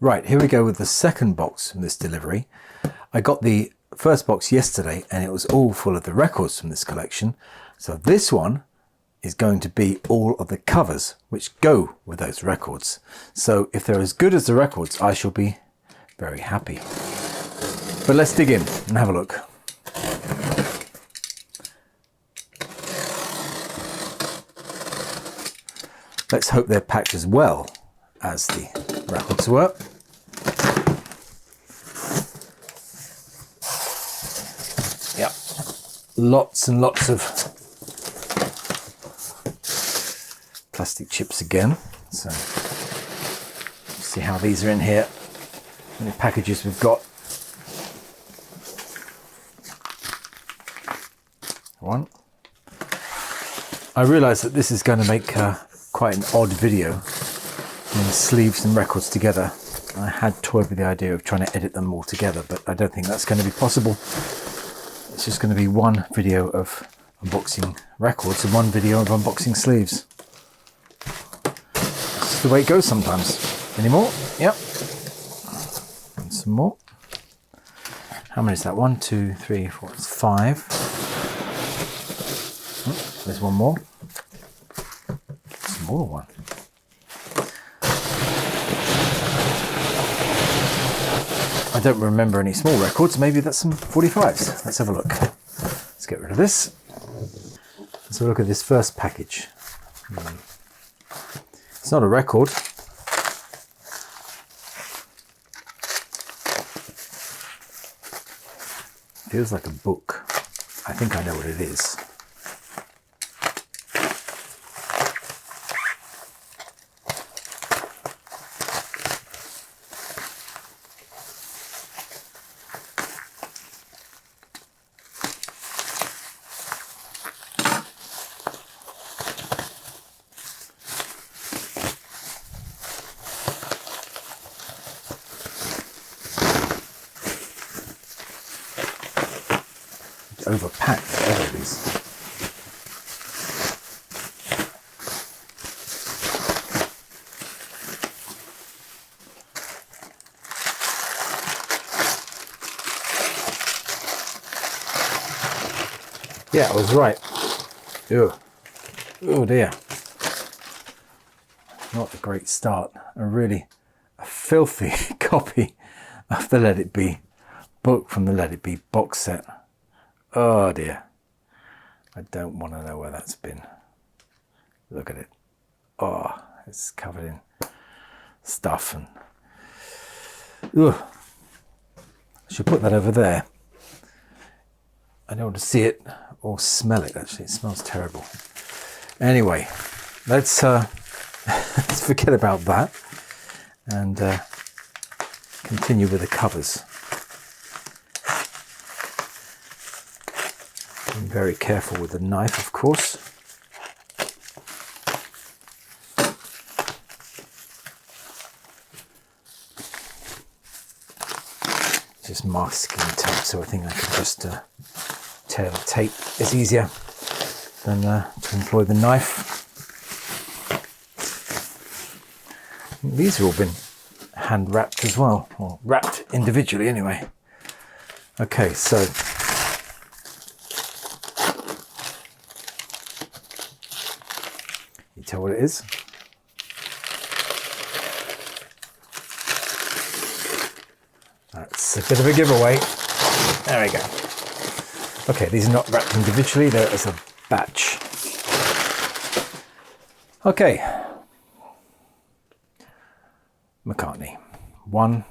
Right, here we go with the second box from this delivery. I got the first box yesterday and it was all full of the records from this collection. So this one is going to be all of the covers which go with those records. So if they're as good as the records, I shall be very happy. But let's dig in and have a look. Let's hope they're packed as well as the records were. Yep, lots and lots of plastic chips again. So see how these are in here. How many packages we've got. One. I realise that this is going to make quite an odd video, sleeves and records together. I had toyed with the idea of trying to edit them all together, but I don't think that's going to be possible. It's just going to be one video of unboxing records and one video of unboxing sleeves. That's the way it goes sometimes. Any more? Yep. And some more. How many is that? 1, 2, 3, 4, it's 5. Oh, there's one more. Smaller one. I don't remember any small records. Maybe that's some 45s. Let's have a look. Let's get rid of this. Let's have a look at this first package. It's not a record. Feels like a book. I think I know what it is. Overpacked, all of these. Yeah, I was right. Ew. Oh dear. Not a great start. A filthy copy of the Let It Be book from the Let It Be box set. Oh dear. I don't want to know where that's been. Look at it. Oh, it's covered in stuff and ugh. I should put that over there. I don't want to see it or smell it actually. It smells terrible. Anyway, let's let's forget about that and continue with the covers. I'm very careful with the knife, of course. It's just masking tape, so I think I can just tear the tape. It's easier than to employ the knife. These have all been hand wrapped as well, or wrapped individually anyway. Okay, so you tell what it is? That's a bit of a giveaway. There we go. Okay, these are not wrapped individually, they're as a batch. Okay. McCartney. One,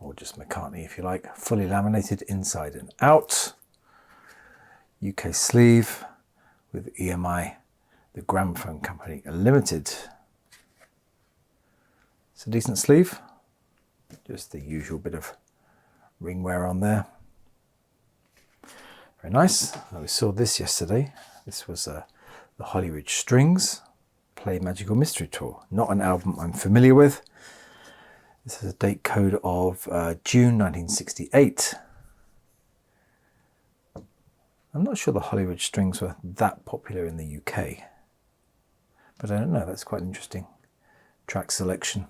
or just McCartney if you like, fully laminated inside and out. UK sleeve with EMI, the Gramophone Company Limited. It's a decent sleeve. Just the usual bit of ring wear on there. Very nice. We saw this yesterday. This was the Hollies Strings Play Magical Mystery Tour. Not an album I'm familiar with. This is a date code of June 1968. I'm not sure the Hollies Strings were that popular in the UK. But I don't know, that's quite an interesting track selection.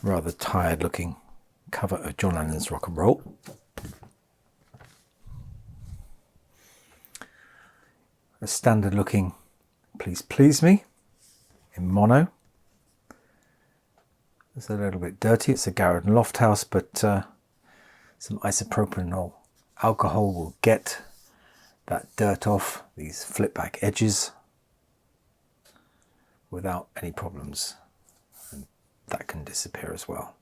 rather tired looking cover of John Lennon's Rock and Roll. A standard looking Please Please Me in mono. It's a little bit dirty. It's a Garrett and Lofthouse, but some isopropyl or alcohol will get that dirt off these flip back edges without any problems, and that can disappear as well.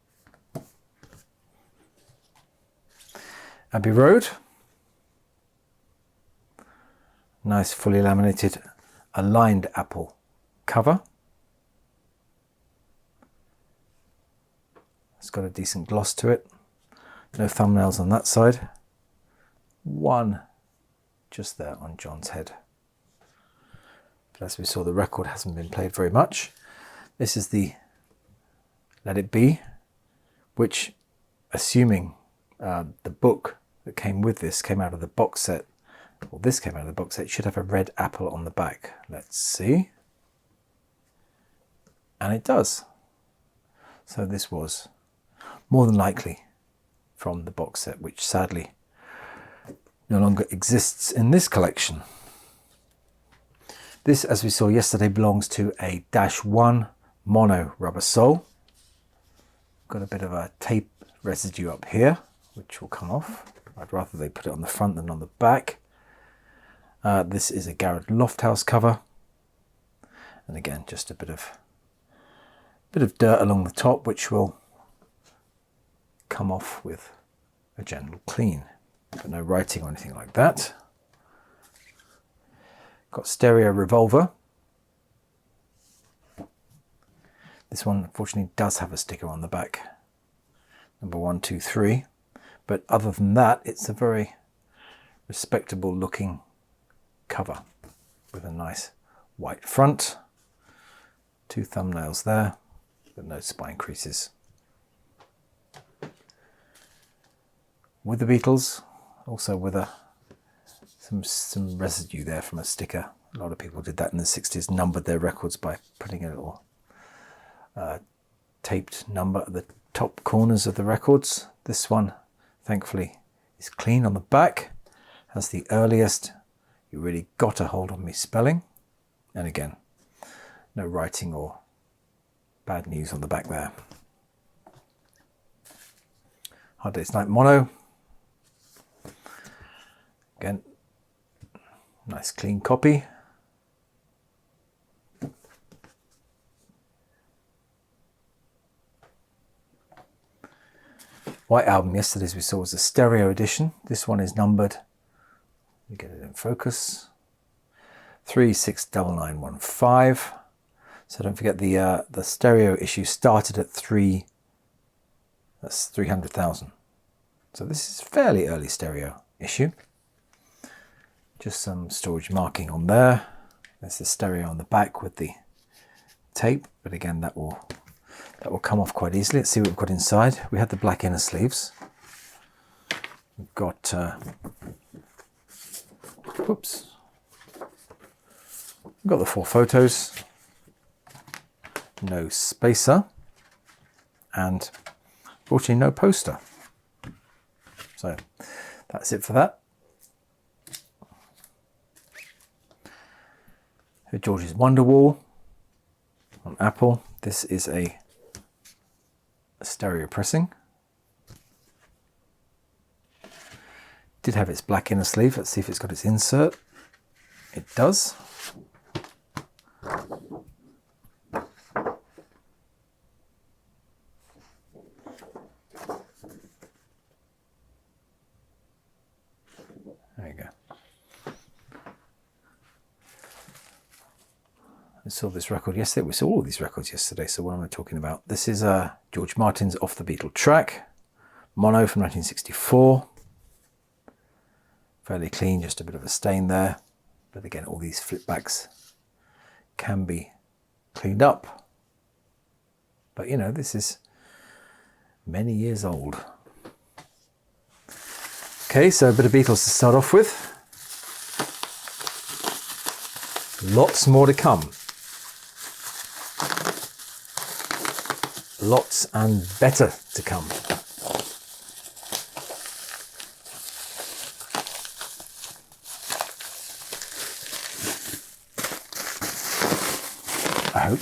Abbey Road, nice fully laminated aligned apple cover. It's got a decent gloss to it. No thumbnails on that side. One just there on John's head. But as we saw, the record hasn't been played very much. This is the Let It Be, which, assuming the book that came with this came out of the box set, well, this came out of the box set, should have a red apple on the back. Let's see. And it does. So this was more than likely from the box set, which sadly no longer exists in this collection. This, as we saw yesterday, belongs to a -1 mono rubber sole. Got a bit of a tape residue up here, which will come off. I'd rather they put it on the front than on the back. This is a Garrett Lofthouse cover, and again just a bit of dirt along the top, which will come off with a gentle clean, but no writing or anything like that. Got Stereo Revolver. This one unfortunately does have a sticker on the back, number 1, 2, 3, but other than that it's a very respectable looking cover with a nice white front, 2 thumbnails there, but no spine creases. With the Beatles, also with some residue there from a sticker. A lot of people did that in the 60s, numbered their records by putting a little taped number at the top corners of the records. This one, thankfully, is clean on the back, has the earliest You Really Got a Hold on Me spelling, and again, no writing or bad news on the back there. Hard Day's Night mono. Again, nice clean copy. White Album, yesterday's we saw was a stereo edition. This one is numbered, you get it in focus, 369915. So don't forget the stereo issue started at 300,000. So this is fairly early stereo issue. Just some storage marking on there. There's the stereo on the back with the tape, but again that will come off quite easily. Let's see what we've got inside. We had the black inner sleeves. We've got whoops. We've got the 4 photos, no spacer, and fortunately no poster. So that's it for that. George's Wonderwall on Apple. This is a stereo pressing. Did have its black inner sleeve. Let's see if it's got its insert. It does. There you go. I saw this record yesterday. We saw all of these records yesterday. So what am I talking about? This is George Martin's Off the Beatle Track, mono from 1964. Fairly clean, just a bit of a stain there. But again, all these flipbacks can be cleaned up. But you know, this is many years old. Okay, so a bit of Beatles to start off with. Lots more to come. lots and better to come. I hope.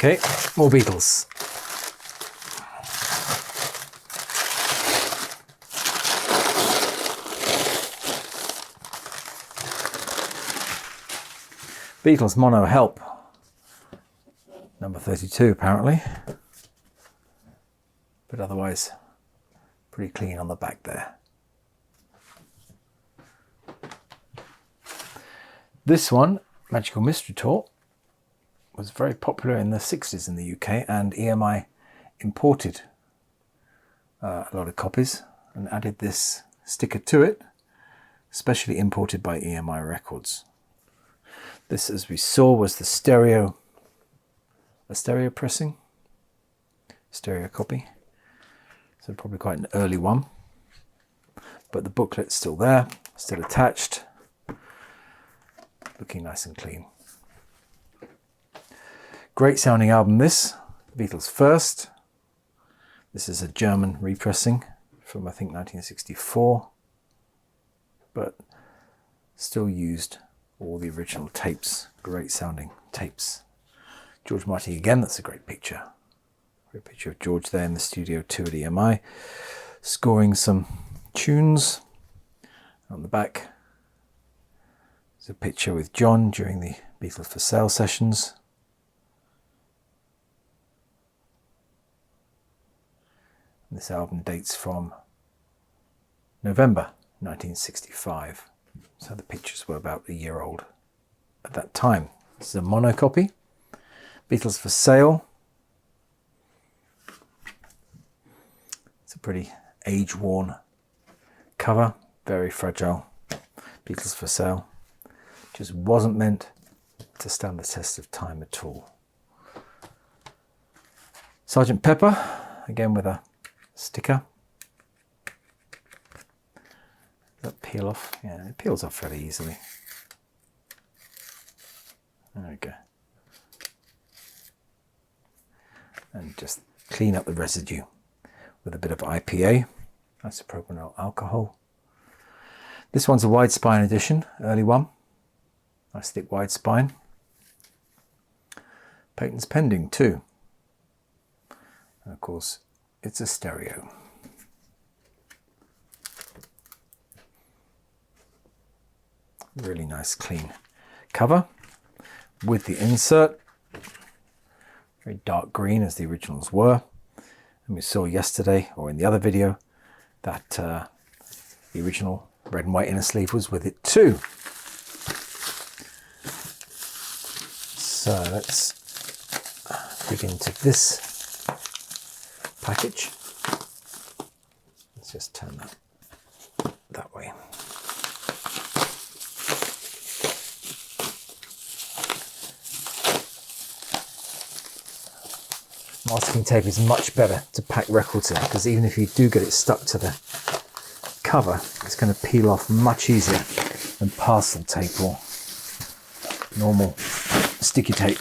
Okay, more Beatles. Beatles mono Help, number 32 apparently, but otherwise pretty clean on the back there. This one, Magical Mystery Tour, was very popular in the 60s in the UK, and EMI imported a lot of copies and added this sticker to it, specially imported by EMI Records. This, as we saw, was the stereo pressing, stereo copy, so probably quite an early one, but the booklet's still there, still attached, looking nice and clean. Great sounding album this, Beatles first. This is a German repressing from I think 1964, but still used all the original tapes, great sounding tapes. George Martin again, that's a great picture. Great picture of George there in the studio 2 at EMI, scoring some tunes. On the back, there's a picture with John during the Beatles for Sale sessions. This album dates from November 1965, so the pictures were about a year old at that time. This is a mono copy, Beatles for Sale. It's a pretty age-worn cover, very fragile. Beatles for Sale just wasn't meant to stand the test of time at all. Sgt. Pepper, again with a sticker. Does that peel off? Yeah, it peels off fairly easily. There we go. And just clean up the residue with a bit of IPA, isopropanol alcohol. This one's a wide spine edition, early one. Nice thick wide spine. Patents pending too. And of course, it's a stereo. Really nice clean cover with the insert. Very dark green as the originals were. And we saw yesterday, or in the other video, that the original red and white inner sleeve was with it too. So let's dig into this package. Let's just turn that way. Masking tape is much better to pack records in, because even if you do get it stuck to the cover, it's going to peel off much easier than parcel tape or normal sticky tape.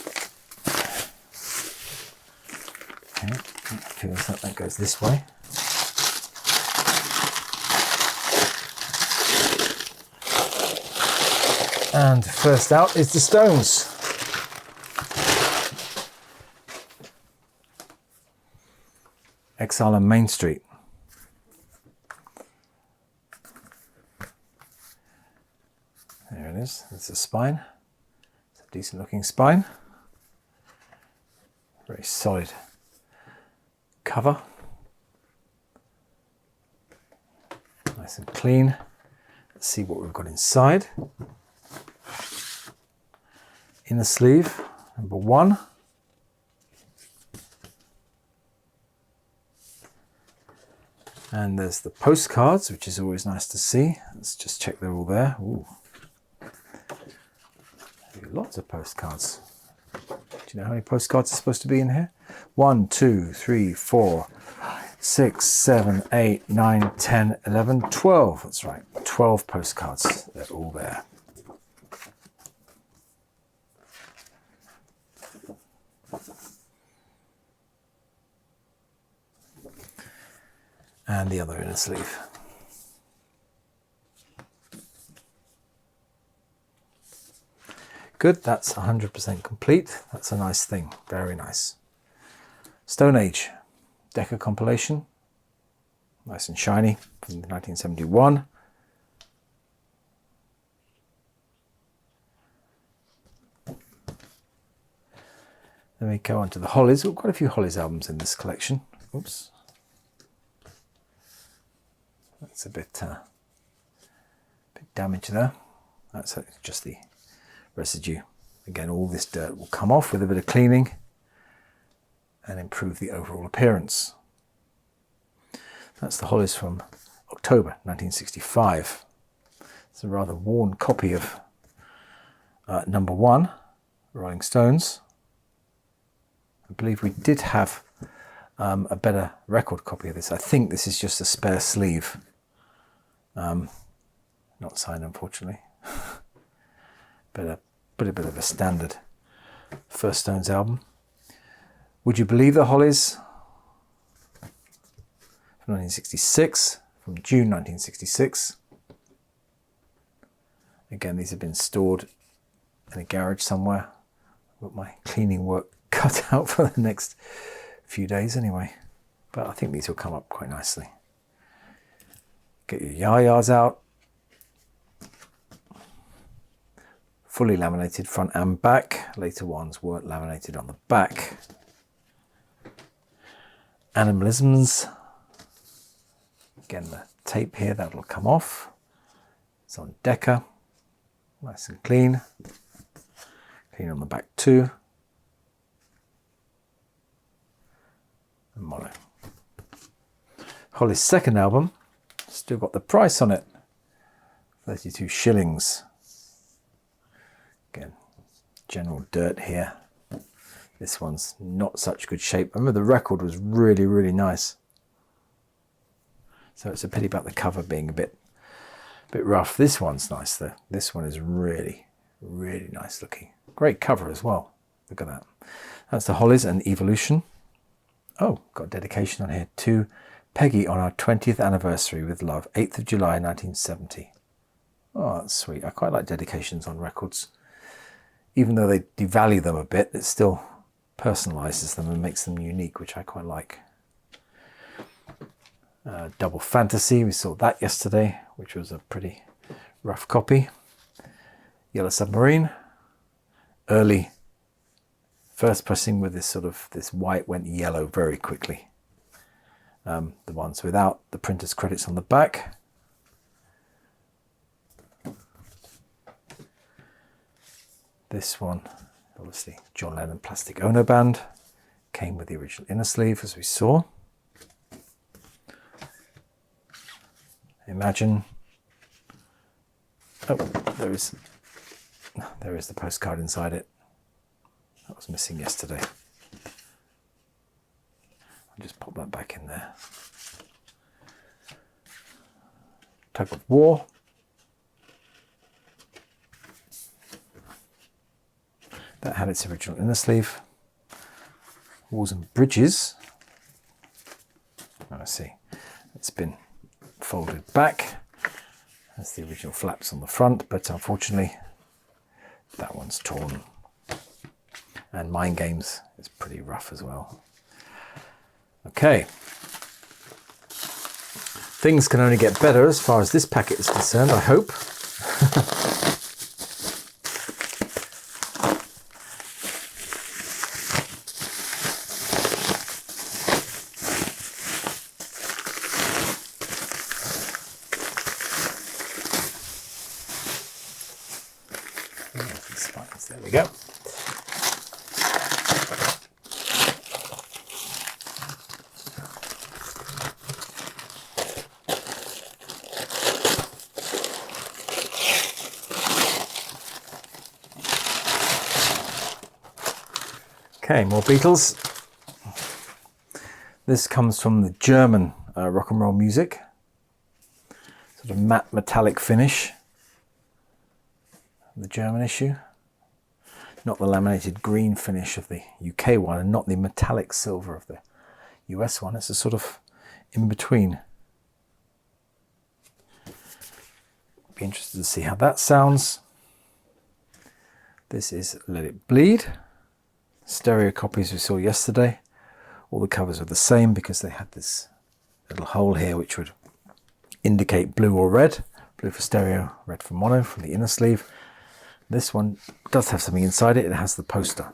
Okay, it feels like that goes this way. And first out is the Stones. Exile on Main Street. There it is. That's the spine. It's a decent looking spine. Very solid cover. Nice and clean. Let's see what we've got inside. Inner sleeve, number 1. And there's the postcards, which is always nice to see. Let's just check they're all there. Ooh. Lots of postcards. Do you know how many postcards are supposed to be in here? 1, 2, 3, 4, 6, 7, 8, 9, 10, 11, 12. That's right, 12 postcards. They're all there. And the other inner sleeve. Good, that's 100% complete. That's a nice thing, very nice. Stone Age Decca compilation, nice and shiny, from 1971. Then we go on to the Hollies. We've got quite a few Hollies albums in this collection. Oops. That's a bit damaged there. That's just the residue. Again, all this dirt will come off with a bit of cleaning and improve the overall appearance. That's the Hollies from October 1965. It's a rather worn copy of number 1, Rolling Stones. I believe we did have a better record copy of this. I think this is just a spare sleeve. Not signed, unfortunately. But a bit of a standard first Stones album. Would You Believe the Hollies? From 1966, from June 1966. Again, these have been stored in a garage somewhere. I've got my cleaning work cut out for the next few days anyway. But I think these will come up quite nicely. Get your yayas out. Fully laminated front and back. Later ones weren't laminated on the back. Animalisms. Again, the tape here, that'll come off. It's on Decca. Nice and clean. Clean on the back too. And mono. Holly's second album. Still got the price on it. 32 shillings. Again, general dirt here. This one's not such good shape. I remember the record was really, really nice. So it's a pity about the cover being a bit rough. This one's nice though. This one is really, really nice looking. Great cover as well. Look at that. That's the Hollies and Evolution. Oh, got a dedication on here. To Peggy on our 20th anniversary with love. 8th of July 1970. Oh, that's sweet. I quite like dedications on records. Even though they devalue them a bit, it still personalizes them and makes them unique, which I quite like. Double Fantasy, we saw that yesterday, which was a pretty rough copy. Yellow Submarine, early first pressing with this white went yellow very quickly. The ones without the printer's credits on the back. This one, obviously John Lennon Plastic Ono Band, came with the original inner sleeve as we saw. Imagine. Oh, there is the postcard inside it. That was missing yesterday. I'll just pop that back in there. Tug of War. That had its original inner sleeve. Walls and Bridges. I see. It's been folded back. That's the original flaps on the front, but unfortunately that one's torn. And Mind Games is pretty rough as well. Okay. Things can only get better as far as this packet is concerned, I hope. There we go. Okay, more Beatles. This comes from the German rock and roll music. Sort of matte metallic finish. The German issue. Not the laminated green finish of the UK one, and not the metallic silver of the US one. It's a sort of in between. Be interested to see how that sounds. This is Let It Bleed. Stereo copies we saw yesterday. All the covers are the same because they had this little hole here which would indicate blue or red. Blue for stereo, red for mono from the inner sleeve. This one does have something inside it. It has the poster,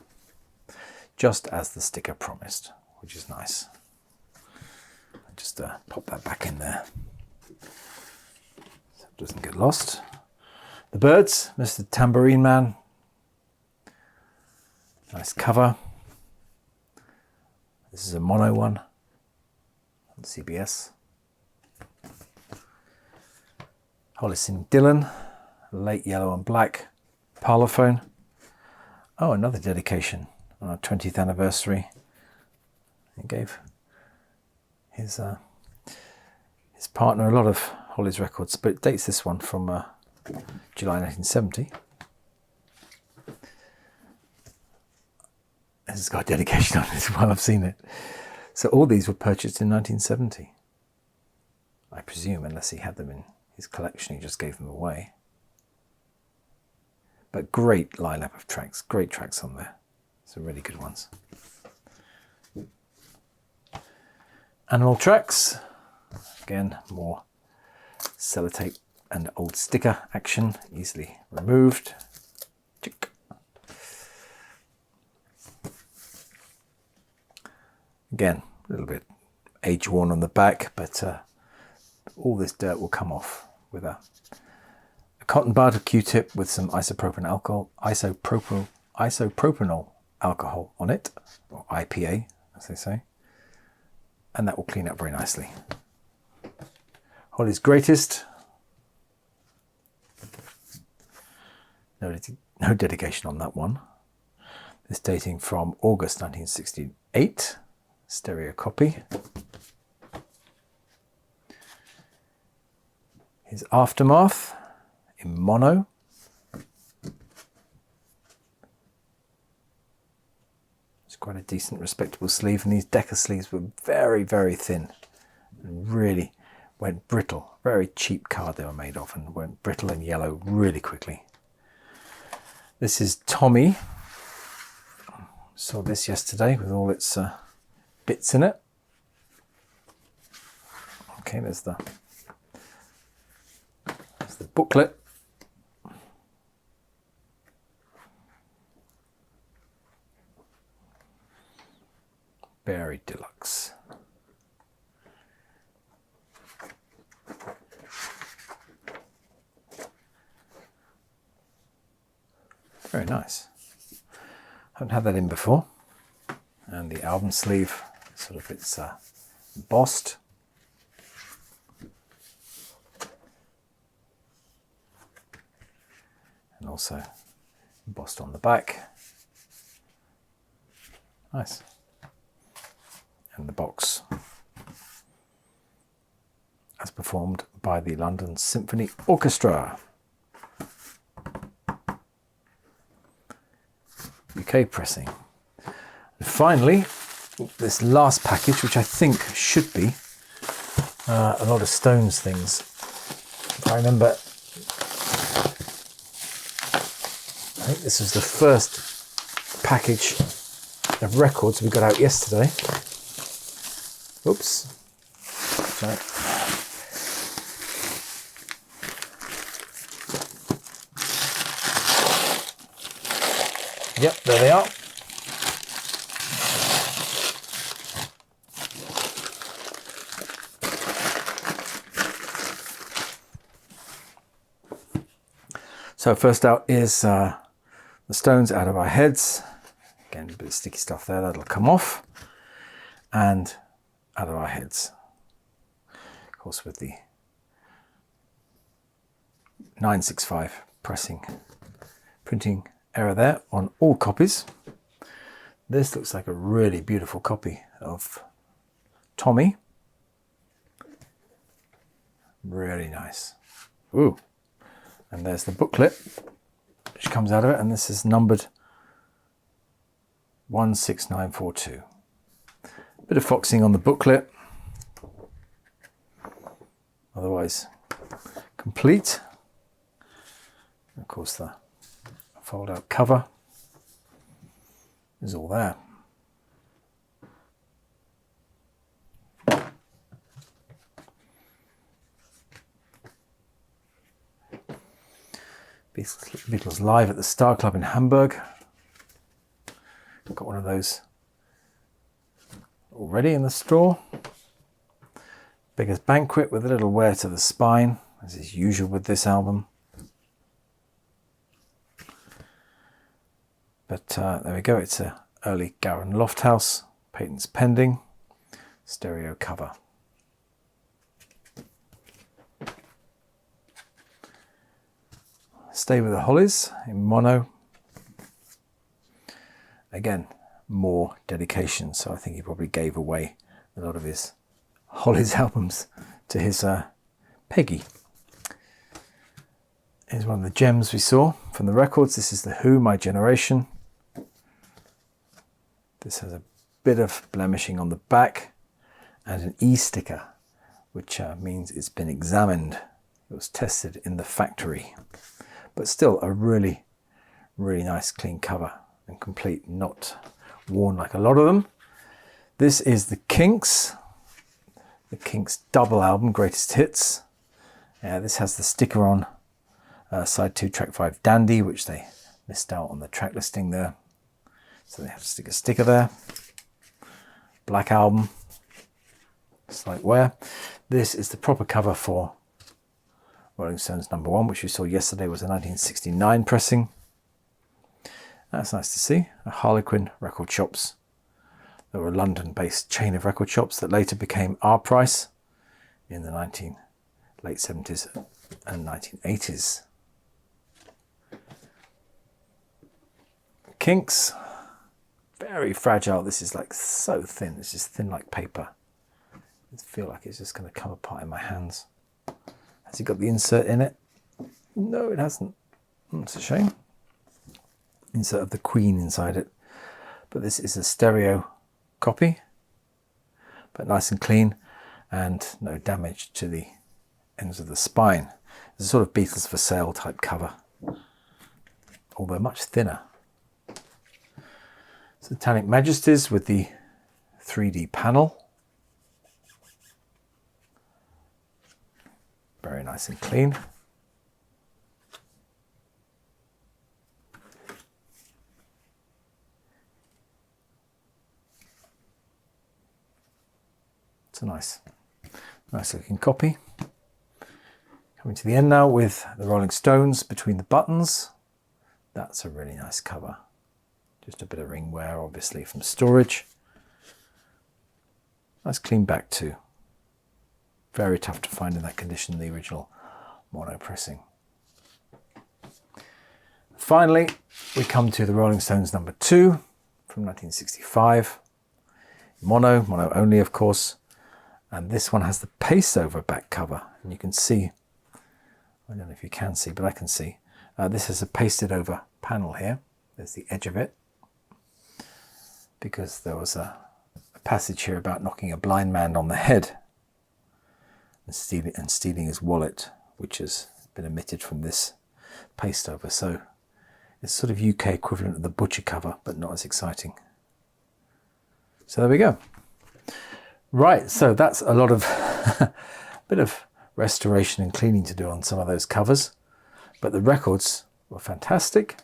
just as the sticker promised, which is nice. I'll just pop that back in there so it doesn't get lost. The Birds, Mr. Tambourine Man. Nice cover. This is a mono one on CBS. Hollies and Dylan, late yellow and black. Parlophone. Oh, another dedication on our 20th anniversary. He gave his partner a lot of Hollies records, but it dates this one from July 1970. This has got a dedication on it as well, I've seen it. So all these were purchased in 1970. I presume, unless he had them in his collection, he just gave them away. But great lineup of tracks, great tracks on there. Some really good ones. Animal tracks, again, more sellotape and old sticker action, easily removed. Chick. Again, a little bit age worn on the back, but all this dirt will come off with a cotton bud, a Q-tip with some isopropyl isopropanol alcohol on it, or IPA, as they say, and that will clean up very nicely. Hollies' Greatest. No dedication on that one. This dating from August 1968, stereo copy. His Aftermath in mono. It's quite a decent, respectable sleeve, and these Decca sleeves were very, very thin and really went brittle. Very cheap card they were made of, and went brittle and yellow really quickly. This is Tommy. Saw this yesterday with all its bits in it. Okay, there's the booklet. Very deluxe. Very nice. Haven't had that in before. And the album sleeve, sort of, it's embossed. And also embossed on the back. Nice. And the box, as performed by the London Symphony Orchestra. UK pressing. And finally, this last package, which I think should be a lot of Stones things. If I remember, I think this was the first package of records we got out yesterday. Oops. Sorry. Yep, there they are. So first out is the Stones, Out of Our Heads. Again, a bit of sticky stuff there, that'll come off. And Out of Our Heads. Of course, with the 965 printing error there on all copies. This looks like a really beautiful copy of Tommy. Really nice. Ooh. And there's the booklet which comes out of it, and this is numbered 16942. Bit of foxing on the booklet. Otherwise complete. Of course, the fold-out cover is all there. Beatles live at the Star Club in Hamburg. Got one of those already in the store. Beggars Banquet with a little wear to the spine, as is usual with this album. But there we go, it's a early Garin Lofthouse, patents pending, stereo cover. Stay with the Hollies in mono. Again, more dedication, so I think he probably gave away a lot of his Hollies albums to his Peggy. Here's one of the gems we saw from the records. This is The Who, My Generation. This has a bit of blemishing on the back and an E sticker, which means it's been examined. It was tested in the factory. But still a really, really nice clean cover and complete, not worn like a lot of them. This is the Kinks double album, Greatest Hits. This has the sticker on side 2, track 5, Dandy, which they missed out on the track listing there. So they have to stick a sticker there. Black album, slight wear. This is the proper cover for Rolling Stones #1, which we saw yesterday was a 1969 pressing. That's nice to see. Harlequin Record Shops. They were a London-based chain of record shops that later became Our Price in the late 70s and 1980s. Kinks. Very fragile. This is like so thin. It's just thin like paper. I feel like it's just going to come apart in my hands. Has it got the insert in it? No, it hasn't. That's a shame. Insert of the Queen inside it. But this is a stereo copy, but nice and clean and no damage to the ends of the spine. It's a sort of Beatles for sale type cover, although much thinner. Satanic Majesties with the 3D panel. Very nice and clean. It's a nice looking copy. Coming to the end now with the Rolling Stones between the buttons. That's a really nice cover. Just a bit of ring wear, obviously, from storage. Nice clean back too. Very tough to find in that condition, the original mono pressing. Finally, we come to the Rolling Stones #2 from 1965. Mono only, of course. And this one has the paste over back cover. And you can see, I don't know if you can see, but I can see. This has a pasted over panel here. There's the edge of it. Because there was a passage here about knocking a blind man on the head and stealing his wallet, which has been omitted from this paste over. So it's sort of UK equivalent of the butcher cover, but not as exciting. So there we go. Right, so that's a lot of bit of restoration and cleaning to do on some of those covers, but the records were fantastic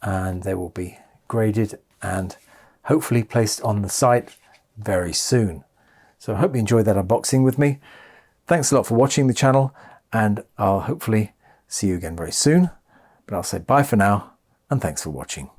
and they will be graded and hopefully placed on the site very soon. So I hope you enjoyed that unboxing with me. Thanks a lot for watching the channel, and I'll hopefully see you again very soon. But I'll say bye for now, and thanks for watching.